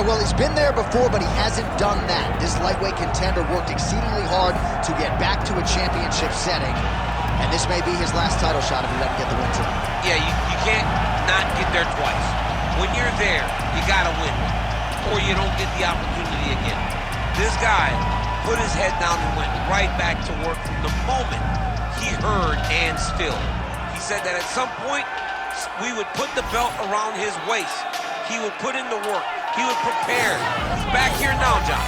Yeah, well, he's been there before, but he hasn't done that. This lightweight contender worked exceedingly hard to get back to a championship setting, and this may be his last title shot if he doesn't get the win tonight. Yeah, you can't not get there twice. When you're there, you gotta win, or you don't get the opportunity again. This guy put his head down and went right back to work from the moment he heard and still. He said that at some point, we would put the belt around his waist. He would put in the work. He would prepare. He's back here now, John,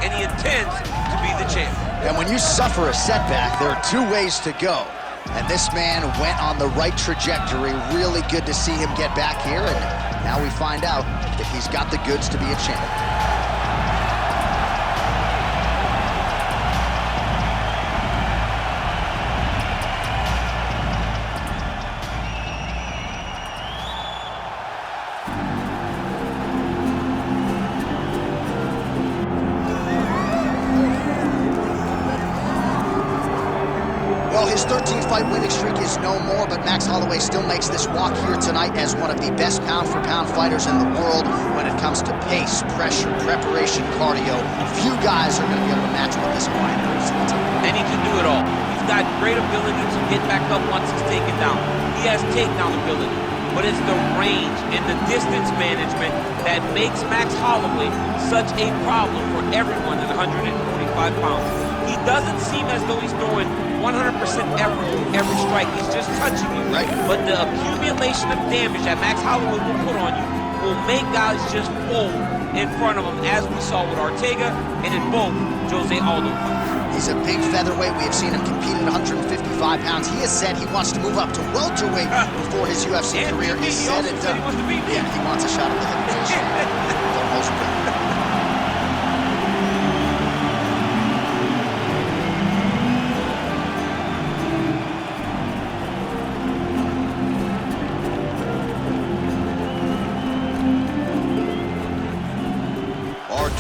and he intends to be the champion. And when you suffer a setback, there are two ways to go. And this man went on the right trajectory. Really good to see him get back here, and now we find out if he's got the goods to be a champion. Well, his 13-fight winning streak is no more, but Max Holloway still makes this walk here tonight as one of the best pound-for-pound fighters in the world when it comes to pace, pressure, preparation, cardio. Few guys are going to be able to match what this Hawaiian brings to the table. And he can do it all. He's got great ability to get back up once he's taken down. He has takedown ability, but it's the range and the distance management that makes Max Holloway such a problem for everyone at 145 pounds. He doesn't seem as though he's throwing 100% every strike. He's just touching you. Right. But the accumulation of damage that Max Holloway will put on you will make guys just fold in front of him, as we saw with Ortega and in both Jose Aldo fights. He's a big featherweight. We have seen him compete at 155 pounds. He has said he wants to move up to welterweight before his UFC career is said and done. Yeah, he wants a shot at the heavyweight. For most people.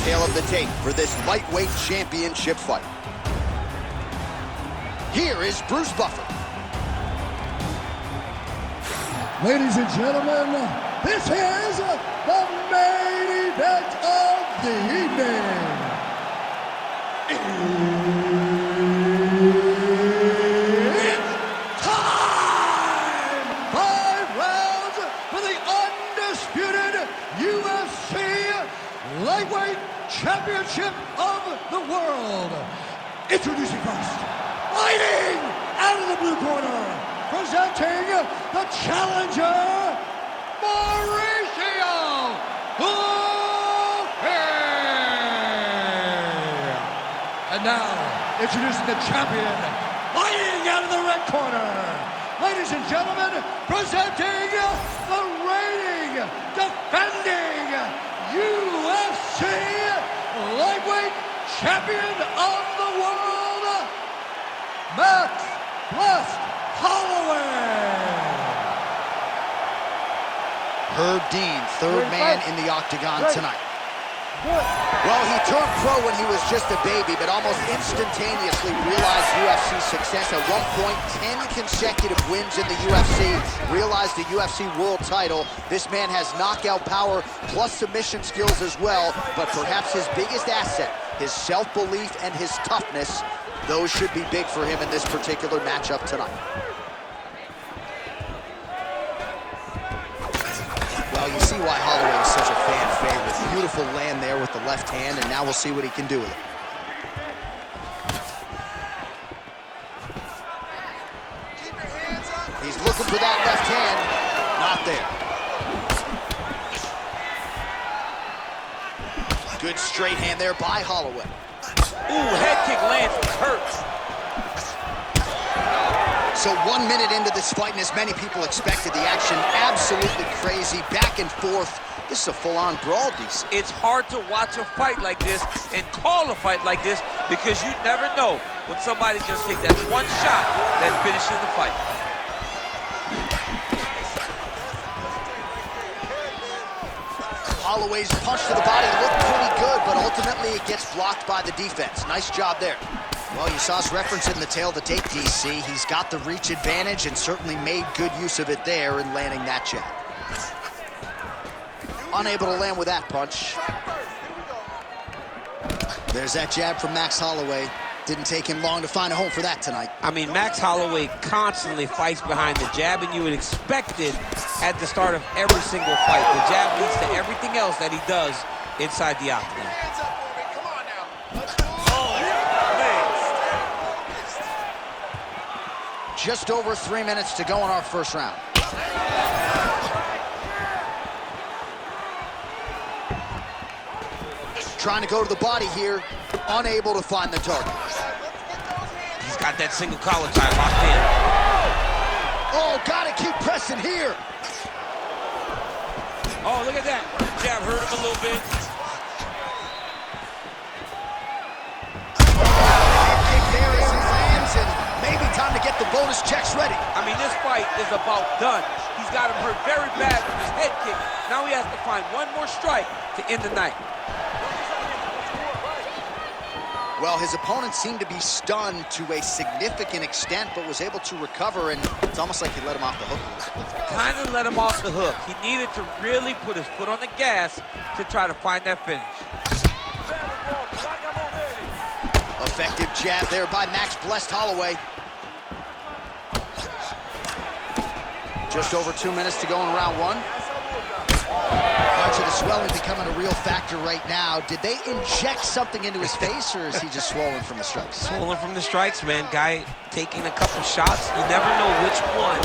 Tale of the tape for this lightweight championship fight. Here is Bruce Buffer. Ladies and gentlemen, this is the main event of the evening. It's time! 5 rounds for the undisputed UFC lightweight championship of the world. Introducing first, fighting out of the blue corner, presenting the challenger, Mauricio Ruffy. And now, introducing the champion, fighting out of the red corner, ladies and gentlemen, presenting the reigning, defending UFC lightweight champion of the world, Max Blessed Holloway. Herb Dean, third man in the octagon tonight. Well, he turned pro when he was just a baby, but almost instantaneously realized UFC success. At one point, 10 consecutive wins in the UFC, realized the UFC world title. This man has knockout power, plus submission skills as well, but perhaps his biggest asset, his self-belief and his toughness, those should be big for him in this particular matchup tonight. Well, you see why Holloway is such a fan favorite. Beautiful land there with the left hand, and now we'll see what he can do with it. Keep your hands up. He's looking for that left hand. Not there. Good straight hand there by Holloway. Ooh, head kick lands, which hurts. So 1 minute into this fight, and as many people expected, the action absolutely crazy, back and forth. This is a full-on brawl, DC. It's hard to watch a fight like this and call a fight like this because you never know when somebody just takes that one shot that finishes the fight. Holloway's punch to the body looked pretty good, but ultimately it gets blocked by the defense. Nice job there. Well, you saw us referencing the tail of the tape, DC. He's got the reach advantage and certainly made good use of it there in landing that jab. Unable to land with that punch. There's that jab from Max Holloway. Didn't take him long to find a home for that tonight. I mean, Max Holloway constantly fights behind the jab, and you would expect it at the start of every single fight. The jab leads to everything else that he does inside the octagon. Just over 3 minutes to go in our first round. Trying to go to the body here, unable to find the target. He's got that single collar tie locked in. Oh, gotta keep pressing here. Oh, look at that. Jab hurt him a little bit. Kick there as he lands, and maybe time to get the bonus checks ready. I mean, this fight is about done. He's got him hurt very bad with his head kick. Now he has to find one more strike to end the night. Well, his opponent seemed to be stunned to a significant extent, but was able to recover, and it's almost like he let him off the hook. Kind of let him off the hook. He needed to really put his foot on the gas to try to find that finish. Effective jab there by Max blessed Holloway. Just over 2 minutes to go in round one. Much of the swelling becoming a real factor right now. Did they inject something into his face, or is he just swollen from the strikes? Swollen from the strikes, man. Guy taking a couple shots. You never know which one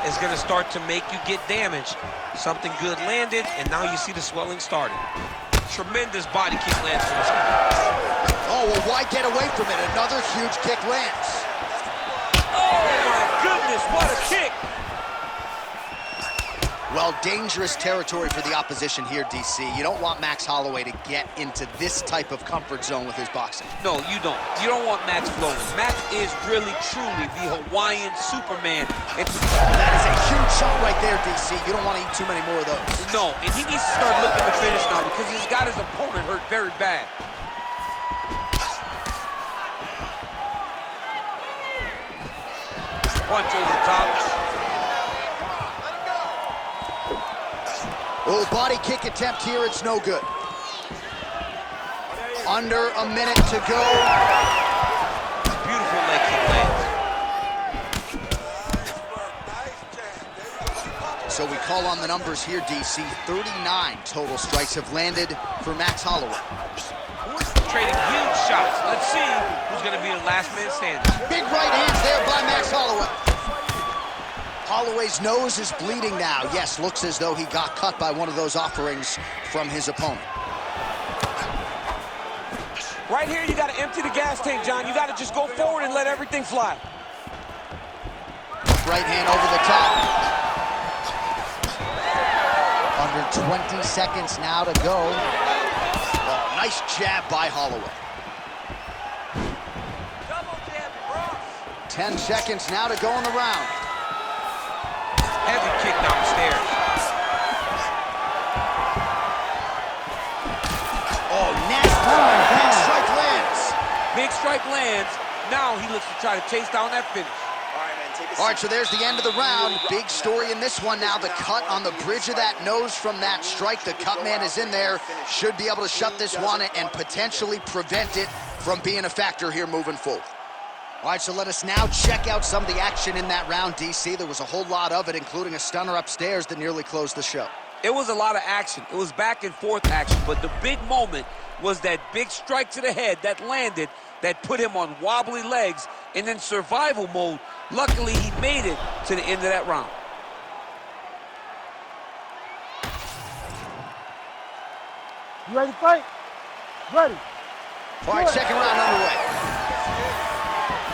is going to start to make you get damaged. Something good landed, and now you see the swelling starting. Tremendous body kick lands from this guy. Oh, well, why get away from it? Another huge kick lands. Oh, my goodness, what a kick. Well, dangerous territory for the opposition here, DC. You don't want Max Holloway to get into this type of comfort zone with his boxing. No, you don't. You don't want Max flowing. Max is really, truly the Hawaiian Superman. That is a huge shot right there, DC. You don't want to eat too many more of those. No, and he needs to start looking to finish now because he's got his opponent hurt very bad. Punch over the top. Oh, body kick attempt here, it's no good. Under a minute to go. Beautiful leg kick lands. So we call on the numbers here, DC. 39 total strikes have landed for Max Holloway. Trading huge shots. Let's see who's going to be the last man standing. Big right hands there by Max Holloway. Holloway's nose is bleeding now. Yes, looks as though he got cut by one of those offerings from his opponent. Right here, you got to empty the gas tank, John. You got to just go forward and let everything fly. Right hand over the top. Under 20 seconds now to go. Oh, nice jab by Holloway. 10 seconds now to go in the round. Heavy kick down the stairs. Oh, nasty. Big strike lands. Big strike lands. Now he looks to try to chase down that finish. All right, so there's the end of the round. Big story in this one now. The cut on the bridge of that nose from that strike. The cut man is in there. Should be able to shut this one and potentially prevent it from being a factor here moving forward. All right, so let us now check out some of the action in that round, DC. There was a whole lot of it, including a stunner upstairs that nearly closed the show. It was a lot of action. It was back and forth action, but the big moment was that big strike to the head that landed, that put him on wobbly legs and in survival mode. Luckily, he made it to the end of that round. You ready to fight? Ready. All right, second round underway.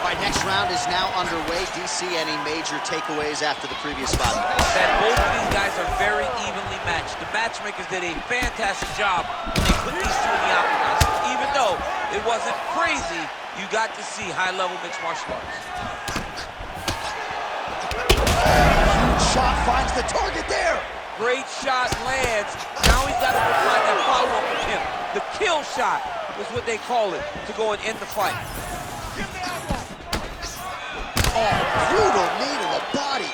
All right, next round is now underway. DC, any major takeaways after the previous 5 minutes? That both of these guys are very evenly matched. The matchmakers did a fantastic job when they put these two in the octagon. Even though it wasn't crazy, you got to see high-level mixed martial arts. Huge shot finds the target there. Great shot lands. Now he's got to find that follow-up with him. The kill shot is what they call it to go and end the fight. Oh, brutal knee to the body.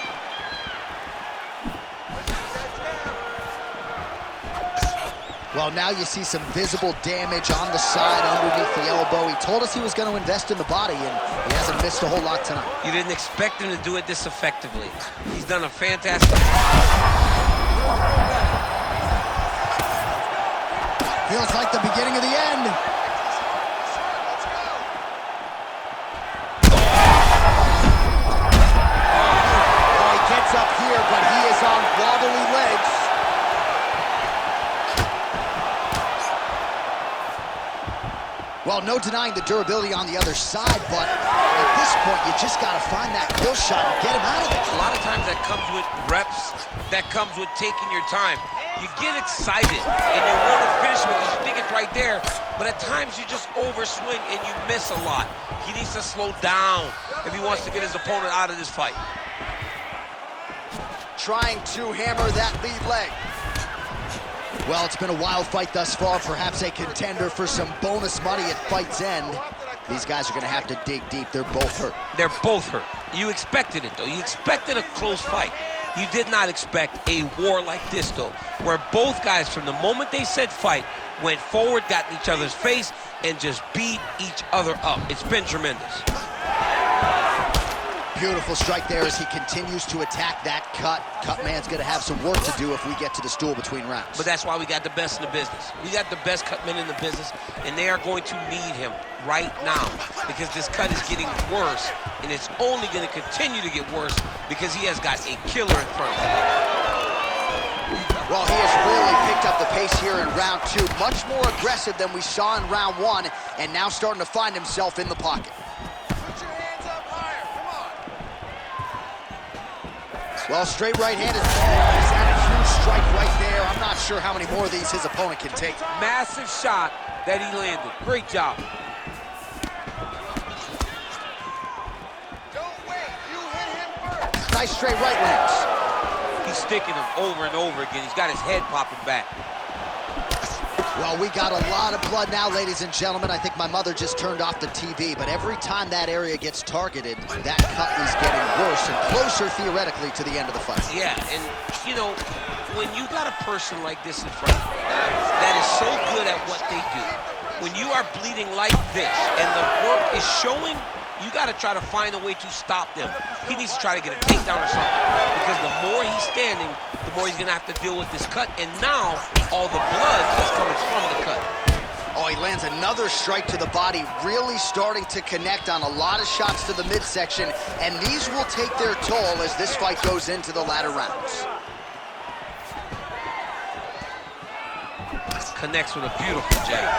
Well, now you see some visible damage on the side underneath the elbow. He told us he was going to invest in the body, and he hasn't missed a whole lot tonight. You didn't expect him to do it this effectively. He's done a fantastic Feels like the beginning of the end. Oh, he gets up here, but he is on wobbly legs. Well, no denying the durability on the other side, but at this point, you just got to find that kill shot and get him out of there. A lot of times that comes with reps, that comes with taking your time. You get excited, and you want to finish because you think it's right there, but at times you just overswing and you miss a lot. He needs to slow down if he wants to get his opponent out of this fight. Trying to hammer that lead leg. Well, it's been a wild fight thus far, perhaps a contender for some bonus money at fight's end. These guys are going to have to dig deep. They're both hurt. They're both hurt. You expected it, though. You expected a close fight. You did not expect a war like this, though, where both guys, from the moment they said fight, went forward, got in each other's face, and just beat each other up. It's been tremendous. Beautiful strike there as he continues to attack that cut. Cutman's going to have some work to do if we get to the stool between rounds. But that's why we got the best in the business. We got the best cutmen in the business, and they are going to need him right now because this cut is getting worse, and it's only going to continue to get worse because he has got a killer in front of him. Well, he has really picked up the pace here in round two. Much more aggressive than we saw in round one, and now starting to find himself in the pocket. Well, straight right hand is had a huge strike right there. I'm not sure how many more of these his opponent can take. Massive shot that he landed. Great job. Don't wait. You hit him first. Nice straight right lands. He's sticking him over and over again. He's got his head popping back. Well, we got a lot of blood now, ladies and gentlemen. I think my mother just turned off the TV, but every time that area gets targeted, that cut is getting worse and closer, theoretically, to the end of the fight. Yeah, and, you know, when you got a person like this in front of you that is so good at what they do, when you are bleeding like this and the work is showing, you got to try to find a way to stop them. He needs to try to get a takedown or something, because the more he's standing, the more he's going to have to deal with this cut, and now all the blood is coming from the cut. Oh, he lands another strike to the body, really starting to connect on a lot of shots to the midsection, and these will take their toll as this fight goes into the latter rounds. Connects with a beautiful jab.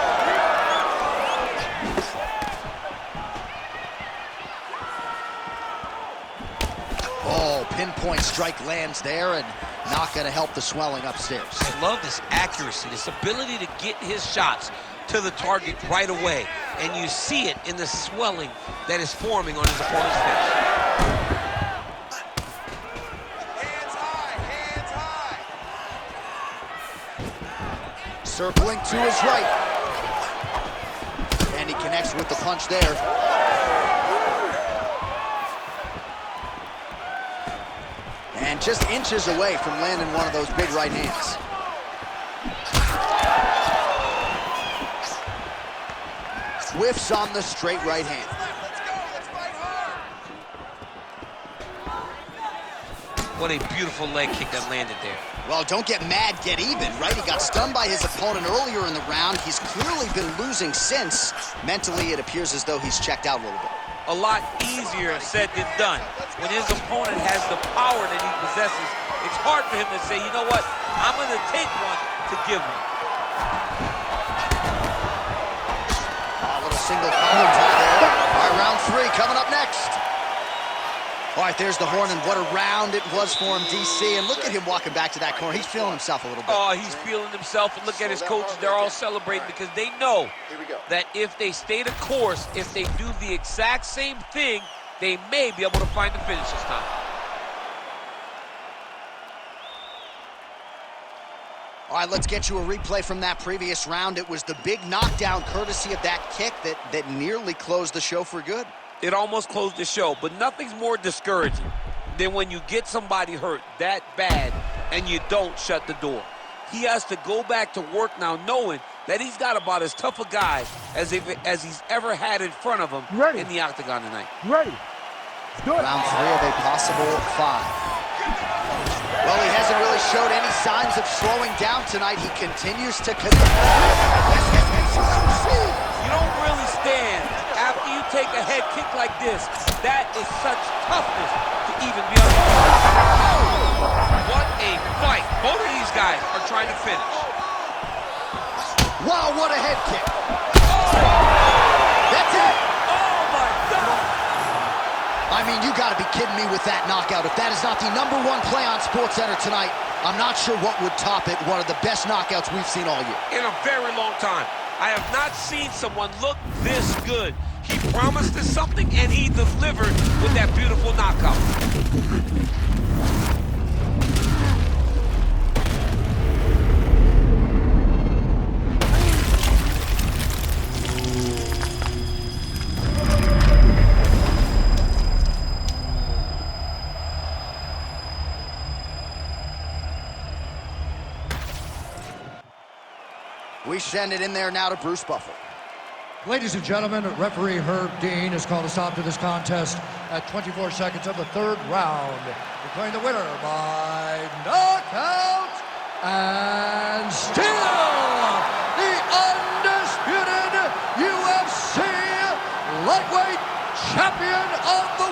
Oh, pinpoint strike lands there and not going to help the swelling upstairs. I love this accuracy, this ability to get his shots to the target right away. And you see it in the swelling that is forming on his opponent's face. Hands high, hands high. Circling to his right. And he connects with the punch there. And just inches away from landing one of those big right hands. Whiffs on the straight right hand. Let's go, let's fight hard. What a beautiful leg kick that landed there. Well, don't get mad, get even, right? He got stunned by his opponent earlier in the round. He's clearly been losing since. Mentally, it appears as though he's checked out a little bit. A lot easier said than done. When his opponent has the power that he possesses, it's hard for him to say, you know what, I'm going to take one to give one. A little single collar tie there. All right, round three coming up next. All right, there's the horn, and what a round it was for him, DC. And look at him walking back to that corner. He's feeling himself a little bit. Oh, he's feeling himself, and look at his coaches. They're all celebrating because they know that if they stay the course, if they do the exact same thing, they may be able to find the finish this time. All right, let's get you a replay from that previous round. It was the big knockdown courtesy of that kick that nearly closed the show for good. It almost closed the show, but nothing's more discouraging than when you get somebody hurt that bad and you don't shut the door. he has to go back to work now knowing that he's got about as tough a guy as he's ever had in front of him in the octagon tonight. Ready. Good. Round 3 of a possible 5. Well, he hasn't really showed any signs of slowing down tonight. He continues to connect. You don't really stand after you take a head kick like this. That is such toughness to even be on. What a fight. Both of these guys are trying to finish. Wow, what a head kick. That's it. Oh, my God. I mean, you got to be kidding me with that knockout. If that is not the #1 play on SportsCenter tonight, I'm not sure what would top it. One of the best knockouts we've seen all year. In a very long time. I have not seen someone look this good. He promised us something, and he delivered with that beautiful knockout. We send it in there now to Bruce Buffer. Ladies and gentlemen, referee Herb Dean has called a stop to this contest at 24 seconds of the 3rd round, declaring the winner by knockout and still the undisputed UFC lightweight champion of the